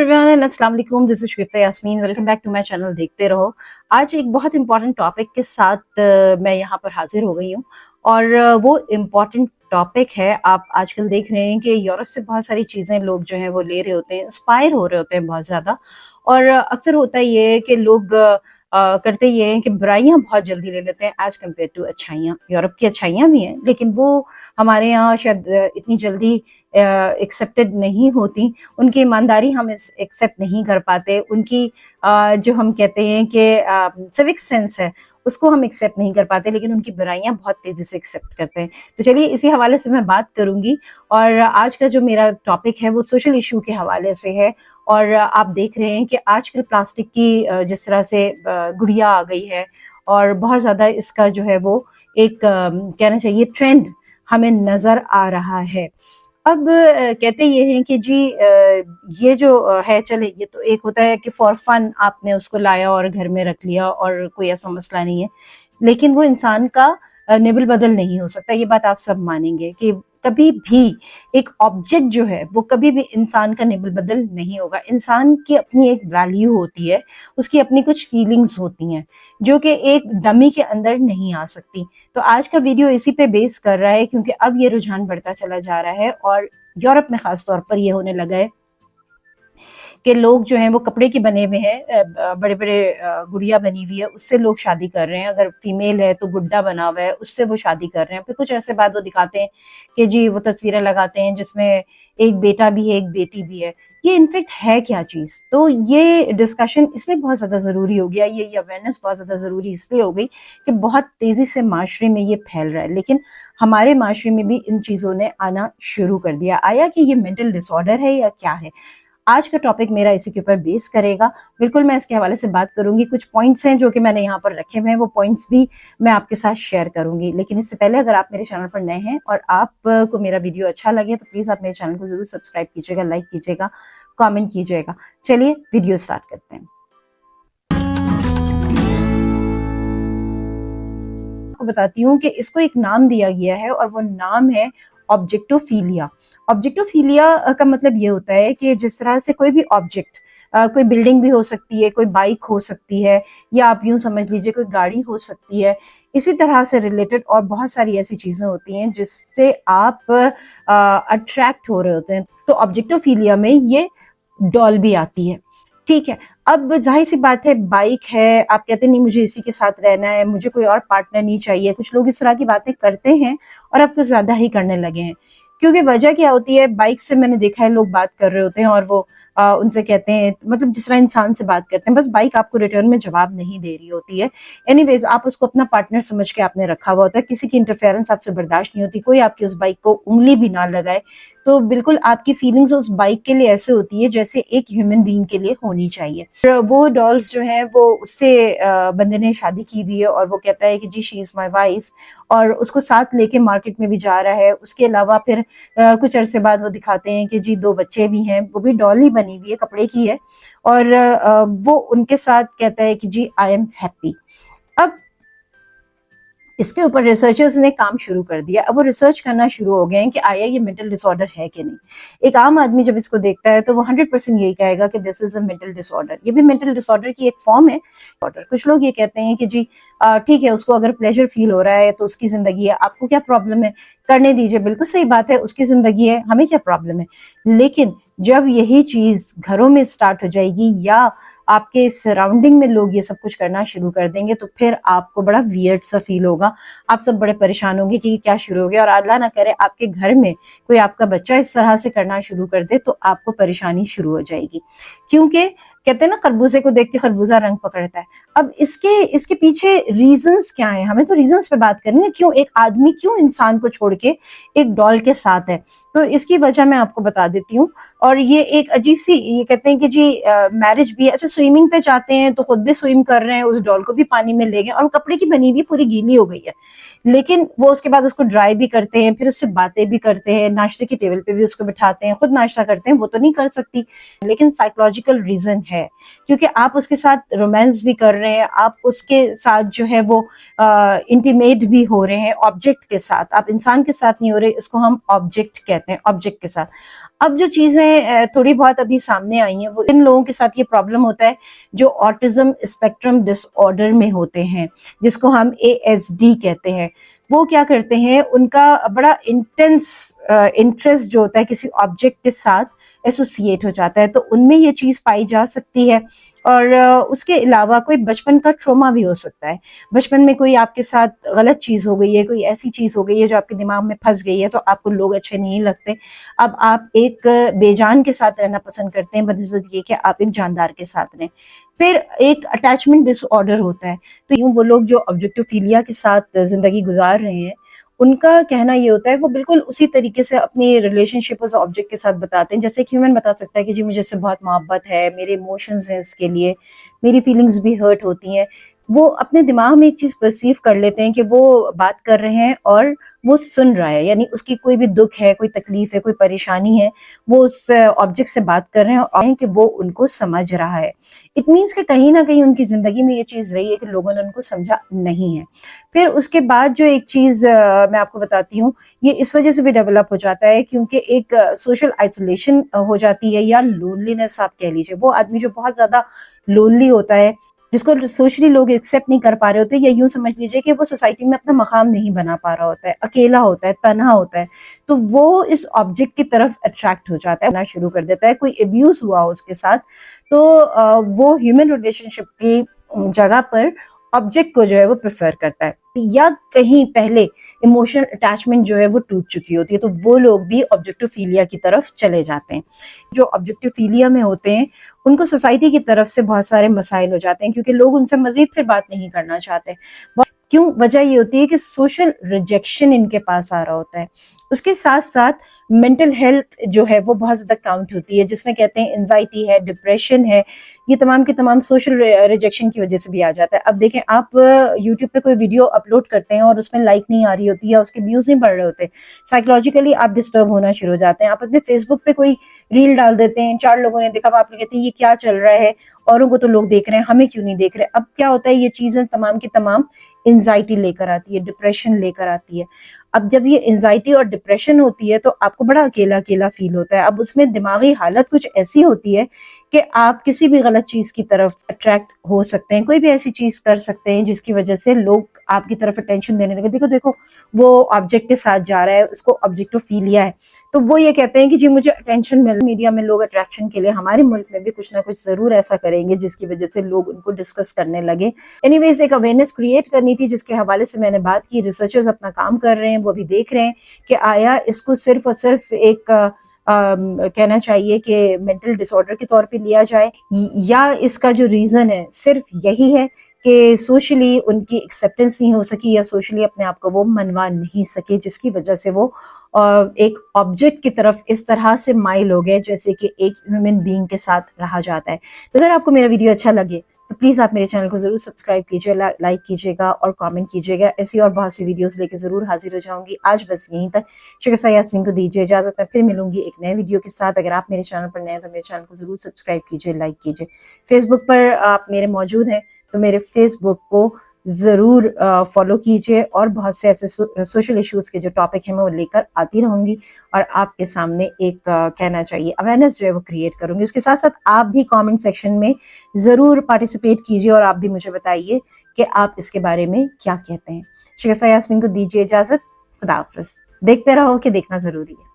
Everyone, अस्सलाम वालेकुम। This is Shweta Yasmeen. Welcome back to my channel देखते रहो। आज एक बहुत इंपॉर्टेंट टॉपिक के साथ मैं यहाँ पर हाजिर हो गई हूँ और वो इम्पॉर्टेंट टॉपिक है, आप आजकल देख रहे हैं कि यूरोप से बहुत सारी चीज़ें लोग जो हैं वो ले रहे होते हैं, इंस्पायर हो रहे होते हैं बहुत ज़्यादा। और अक्सर होता ये है कि लोग करते ये हैं कि बुराइयां बहुत जल्दी ले लेते हैं एज कम्पेयर टू अच्छाइयाँ। यूरोप की अच्छाइयाँ भी हैं लेकिन वो हमारे यहाँ शायद इतनी जल्दी एक्सेप्टेड नहीं होती। उनकी ईमानदारी हम एक्सेप्ट नहीं कर पाते, उनकी जो हम कहते हैं कि सिविक सेंस है उसको हम एक्सेप्ट नहीं कर पाते, लेकिन उनकी बुराइयां बहुत तेजी से एक्सेप्ट करते हैं। तो चलिए इसी हवाले से मैं बात करूंगी। और आज का जो मेरा टॉपिक है वो सोशल इशू के हवाले से है। और आप देख रहे हैं कि आजकल प्लास्टिक की जिस तरह से गुड़िया आ गई है और बहुत ज़्यादा इसका जो है वो एक कहना चाहिए ट्रेंड हमें नज़र आ रहा है। अब कहते ये हैं कि जी ये जो है, चले ये तो एक होता है कि फॉर फन आपने उसको लाया और घर में रख लिया और कोई ऐसा मसला नहीं है, लेकिन वो इंसान का निबल बदल नहीं हो सकता। ये बात आप सब मानेंगे कि कभी भी एक ऑब्जेक्ट जो है वो कभी भी इंसान का निबल बदल नहीं होगा। इंसान की अपनी एक वैल्यू होती है, उसकी अपनी कुछ फीलिंग्स होती हैं जो कि एक डमी के अंदर नहीं आ सकती। तो आज का वीडियो इसी पे बेस कर रहा है क्योंकि अब ये रुझान बढ़ता चला जा रहा है और यूरोप में खास तौर पर ये होने लगा है कि लोग जो हैं वो कपड़े के बने हुए हैं, बड़े बड़े गुड़िया बनी हुई है उससे लोग शादी कर रहे हैं। अगर फीमेल है तो गुड्डा बना हुआ है उससे वो शादी कर रहे हैं। फिर कुछ ऐसे बाद वो दिखाते हैं कि जी वो तस्वीरें लगाते हैं जिसमें एक बेटा भी है एक बेटी भी है। ये इनफेक्ट है क्या चीज़? तो ये डिस्कशन इसलिए बहुत ज़्यादा ज़रूरी हो गया, ये अवेयरनेस बहुत ज़्यादा ज़रूरी इसलिए हो गई कि बहुत तेज़ी से माशरे में ये फैल रहा है। लेकिन हमारे माशरे में भी इन चीज़ों ने आना शुरू कर दिया। आया कि ये मेंटल डिसऑर्डर है या क्या है? आज का टॉपिक मेरा इसी के ऊपर बेस करेगा। बिल्कुल मैं इसके हवाले से बात करूंगी। कुछ पॉइंट्स हैं जो कि मैंने यहाँ पर रखे हुए हैं, वो पॉइंट्स भी मैं आपके साथ शेयर करूंगी। लेकिन इससे पहले अगर आप मेरे चैनल पर नए हैं और आपको मेरा वीडियो अच्छा लगे तो प्लीज आप मेरे चैनल को जरूर सब्सक्राइब कीजिएगा, लाइक कीजिएगा, कॉमेंट कीजिएगा। चलिए वीडियो स्टार्ट करते हैं। आपको बताती हूँ कि इसको एक नाम दिया गया है और वो नाम है ऑब्जेक्टोफीलिया। ऑब्जेक्टोफीलिया का मतलब ये होता है कि जिस तरह से कोई भी ऑब्जेक्ट, कोई बिल्डिंग भी हो सकती है, कोई बाइक हो सकती है, या आप यूं समझ लीजिए कोई गाड़ी हो सकती है, इसी तरह से रिलेटेड और बहुत सारी ऐसी चीजें होती हैं जिससे आप अट्रैक्ट हो रहे होते हैं। तो ऑब्जेक्टोफीलिया में ये डॉल भी आती है। ठीक है, अब जाहिर सी बात है बाइक है, आप कहते नहीं मुझे इसी के साथ रहना है, मुझे कोई और पार्टनर नहीं चाहिए। कुछ लोग इस तरह की बातें करते हैं और अब कुछ ज्यादा ही करने लगे हैं। क्योंकि वजह क्या होती है, बाइक से मैंने देखा है लोग बात कर रहे होते हैं और वो उनसे कहते हैं, मतलब जिस तरह इंसान से बात करते हैं, बस बाइक आपको रिटर्न में जवाब नहीं दे रही होती है। एनीवेज आप उसको अपना पार्टनर समझ के आपने रखा हुआ होता है, किसी की इंटरफेरेंस आपसे बर्दाश्त नहीं होती, कोई आपकी उस बाइक को उंगली भी ना लगाए। तो बिल्कुल आपकी फीलिंग्स उस बाइक के लिए ऐसे होती है जैसे एक ह्यूमन बीइंग के लिए होनी चाहिए। वो डॉल्स जो है वो उससे बंदे ने शादी की हुई है और वो कहता है कि जी शी इज माई वाइफ, और उसको साथ लेके मार्केट में भी जा रहा है। उसके अलावा फिर कुछ अरसे बाद वो दिखाते हैं कि जी 2 बच्चे भी हैं, वो भी डॉल ही बनी हुई है, कपड़े की है, और वो उनके साथ कहता है कि जी आई एम हैप्पी। अब इसके ऊपर रिसर्चर्स ने काम शुरू कर दिया। अब वो रिसर्च करना शुरू हो गए हैं कि आया ये मेंटल डिसऑर्डर है कि नहीं। एक आम आदमी जब इसको देखता है तो वो 100% यही कहेगा कि this is a mental disorder. ये भी मेंटल डिसऑर्डर की एक फॉर्म है। कुछ लोग ये कहते हैं कि जी ठीक है, उसको अगर प्लेजर फील हो रहा है तो उसकी जिंदगी है, आपको क्या प्रॉब्लम है, करने दीजिए। बिल्कुल सही बात है, उसकी जिंदगी है, हमें क्या प्रॉब्लम है। लेकिन जब यही चीज घरों में स्टार्ट हो जाएगी या आपके सराउंडिंग में लोग ये सब कुछ करना शुरू कर देंगे तो फिर आपको बड़ा वियर्ड सा फील होगा। आप सब बड़े परेशान होंगे कि क्या शुरू हो गया, और अल्लाह ना करे आपके घर में कोई आपका बच्चा इस तरह से करना शुरू कर दे तो आपको परेशानी शुरू हो जाएगी। क्योंकि कहते हैं ना, खरबूजे को देख के खरबूजा रंग पकड़ता है। अब इसके पीछे रीजंस क्या है, हमें तो रीजंस पे बात करनी है। क्यों एक आदमी, क्यों इंसान को छोड़ के एक डॉल के साथ है, तो इसकी वजह मैं आपको बता देती हूँ। और ये एक अजीब सी, ये कहते हैं कि जी मैरिज भी, अच्छा स्विमिंग पे जाते हैं तो खुद भी स्विम कर रहे हैं, उस डॉल को भी पानी में ले गए और कपड़े की बनी हुई पूरी गीली हो गई है, लेकिन वो उसके बाद उसको ड्राई भी करते हैं, फिर उससे बातें भी करते हैं, नाश्ते की टेबल पे भी उसको बिठाते हैं, खुद नाश्ता करते हैं, वो तो नहीं कर सकती। लेकिन साइकोलॉजिकल रीजन ہے, کیونکہ آپ اس کے ساتھ رومانس بھی کر رہے ہیں, آپ اس کے ساتھ جو ہے وہ انٹیمیٹ بھی ہو رہے ہیں آبجیکٹ کے ساتھ, آپ انسان کے ساتھ نہیں ہو رہے, اس کو ہم آبجیکٹ کہتے ہیں, آبجیکٹ کے ساتھ. اب جو چیزیں تھوڑی بہت ابھی سامنے آئی ہیں, وہ ان لوگوں کے ساتھ یہ پرابلم ہوتا ہے جو آٹزم اسپیکٹرم ڈس آرڈر میں ہوتے ہیں, جس کو ہم ASD کہتے ہیں. وہ کیا کرتے ہیں, ان کا بڑا انٹینس انٹرسٹ جو ہوتا ہے کسی آبجیکٹ کے ساتھ ایسوسیٹ ہو جاتا ہے, تو ان میں یہ چیز پائی جا سکتی ہے. اور اس کے علاوہ کوئی بچپن کا ٹروما بھی ہو سکتا ہے, بچپن میں کوئی آپ کے ساتھ غلط چیز ہو گئی ہے, کوئی ایسی چیز ہو گئی ہے جو آپ کے دماغ میں پھنس گئی ہے, تو آپ کو لوگ اچھے نہیں لگتے. اب آپ ایک بے جان کے ساتھ رہنا پسند کرتے ہیں بنسبت یہ کہ آپ ایک جاندار کے ساتھ رہیں. پھر ایک اٹیچمنٹ ڈس آرڈر ہوتا ہے. تو یوں وہ لوگ جو آبجیکٹوفیلیا کے ساتھ زندگی گزار رہے ہیں, ان کا کہنا یہ ہوتا ہے وہ بالکل اسی طریقے سے اپنی ریلیشن شپ اس آبجیکٹ کے ساتھ بتاتے ہیں جیسے ایک ہیومن بتا سکتا ہے کہ جی مجھے اس سے بہت محبت ہے, میرے ایموشنز ہیں اس کے لیے, میری فیلنگز بھی ہرٹ ہوتی ہیں. وہ اپنے دماغ میں ایک چیز پرسیو کر لیتے ہیں کہ وہ بات کر رہے ہیں اور وہ سن رہا ہے, یعنی اس کی کوئی بھی دکھ ہے, کوئی تکلیف ہے, کوئی پریشانی ہے, وہ اس آبجیکٹ سے بات کر رہے ہیں اور کہ وہ ان کو سمجھ رہا ہے. اٹ مینس کہ کہیں نہ کہیں ان کی زندگی میں یہ چیز رہی ہے کہ لوگوں نے ان کو سمجھا نہیں ہے. پھر اس کے بعد جو ایک چیز میں آپ کو بتاتی ہوں, یہ اس وجہ سے بھی ڈیولپ ہو جاتا ہے کیونکہ ایک سوشل آئسولیشن ہو جاتی ہے, یا لونلینس آپ کہہ لیجیے. وہ آدمی جو بہت زیادہ لونلی ہوتا ہے, جس کو سوشلی لوگ ایکسیپٹ نہیں کر پا رہے ہوتے, یا یوں سمجھ لیجیے کہ وہ سوسائٹی میں اپنا مقام نہیں بنا پا رہا ہوتا ہے, اکیلا ہوتا ہے, تنہا ہوتا ہے, تو وہ اس آبجیکٹ کی طرف اٹریکٹ ہو جاتا ہے, شروع کر دیتا ہے. کوئی ابیوز ہوا ہو اس کے ساتھ, تو وہ ہیومن ریلیشن شپ کی جگہ پر آبجیکٹ کو جو ہے وہ پریفر کرتا ہے, یا کہیں پہلے ایموشنل اٹیچمنٹ جو ہے وہ ٹوٹ چکی ہوتی ہے, تو وہ لوگ بھی آبجیکٹوفیلیا کی طرف چلے جاتے ہیں. جو آبجیکٹوفیلیا میں ہوتے ہیں ان کو سوسائٹی کی طرف سے بہت سارے مسائل ہو جاتے ہیں, کیونکہ لوگ ان سے مزید پھر بات نہیں کرنا چاہتے. کیوں؟ وجہ یہ ہوتی ہے کہ سوشل ریجیکشن ان کے پاس آ رہا ہوتا ہے. اس کے ساتھ ساتھ مینٹل ہیلتھ جو ہے وہ بہت زیادہ کاؤنٹ ہوتی ہے, جس میں کہتے ہیں انزائٹی ہے, ڈپریشن ہے, یہ تمام کے تمام سوشل ریجیکشن کی وجہ سے بھی آ جاتا ہے. اب دیکھیں, آپ یوٹیوب پہ کوئی ویڈیو اپلوڈ کرتے ہیں اور اس میں لائک نہیں آ رہی ہوتی یا اس کے ویوز نہیں بڑھ رہے ہوتے, سائیکولوجیکلی آپ ڈسٹرب ہونا شروع ہو جاتے ہیں. آپ اپنے فیس بک پہ کوئی ریل ڈال دیتے ہیں, 4 لوگوں نے دیکھا, آپ کہتے ہیں یہ کیا چل رہا ہے, اوروں کو تو لوگ دیکھ رہے ہیں, ہمیں کیوں نہیں دیکھ رہے. اب کیا ہوتا ہے, یہ چیزیں تمام کی تمام انزائٹی لے کر آتی ہے, ڈپریشن لے کر آتی ہے. اب جب یہ انزائٹی اور ڈپریشن ہوتی ہے تو آپ کو بڑا اکیلا اکیلا فیل ہوتا ہے. اب اس میں دماغی حالت کچھ ایسی ہوتی ہے کہ آپ کسی بھی غلط چیز کی طرف اٹریکٹ ہو سکتے ہیں, کوئی بھی ایسی چیز کر سکتے ہیں جس کی وجہ سے لوگ آپ کی طرف اٹینشن دینے لگے. دیکھو وہ آبجیکٹ کے ساتھ جا رہا ہے, اس کو آبجیکٹوفیلیا ہے, تو وہ یہ کہتے ہیں کہ جی مجھے اٹینشن مل. میڈیا میں لوگ اٹریکشن کے لیے ہمارے ملک میں بھی کچھ نہ کچھ ضرور ایسا کریں گے جس کی وجہ سے لوگ ان کو ڈسکس کرنے لگے. اینی ویز, ایک اویئرنیس کریٹ کرنی تھی جس کے حوالے سے میں نے بات کی. ریسرچرز اپنا کام کر رہے ہیں, وہ بھی دیکھ رہے ہیں کہ آیا اس کو صرف اور صرف ایک کہنا چاہیے کہ مینٹل ڈس آرڈر کے طور پہ لیا جائے, یا اس کا جو ریزن ہے صرف یہی ہے کہ سوشلی ان کی ایکسیپٹنس نہیں ہو سکی, یا سوشلی اپنے آپ کو وہ منوا نہیں سکے, جس کی وجہ سے وہ ایک آبجیکٹ کی طرف اس طرح سے مائل ہو گئے جیسے کہ ایک ہیومن بینگ کے ساتھ رہا جاتا ہے. تو اگر آپ کو میرا ویڈیو اچھا لگے تو پلیز آپ میرے چینل کو ضرور سبسکرائب کیجیے, لائک کیجیے گا اور کامنٹ کیجیے گا. ایسی اور بہت سی ویڈیوز لے کے ضرور حاضر ہو جاؤں گی. آج بس یہیں تک. شگفتہ یاسمین کو دیجیے اجازت, میں پھر ملوں گی ایک نئے ویڈیو کے ساتھ. اگر آپ میرے چینل پر نئے ہیں تو میرے چینل کو ضرور سبسکرائب کیجیے, لائک کیجیے. فیس بک پر آپ میرے موجود ہیں تو میرے فیس بک کو ضرور فالو کیجیے, اور بہت سے ایسے سوشل ایشوز کے جو ٹاپک ہیں میں وہ لے کر آتی رہوں گی, اور آپ کے سامنے ایک کہنا چاہیے اویئرنیس جو ہے وہ کریٹ کروں گی. اس کے ساتھ ساتھ آپ بھی کامنٹ سیکشن میں ضرور پارٹیسپیٹ کیجیے, اور آپ بھی مجھے بتائیے کہ آپ اس کے بارے میں کیا کہتے ہیں. شگفتہ یاسمین کو دیجیے اجازت. خدا حافظ. دیکھتے رہو کہ دیکھنا ضروری ہے.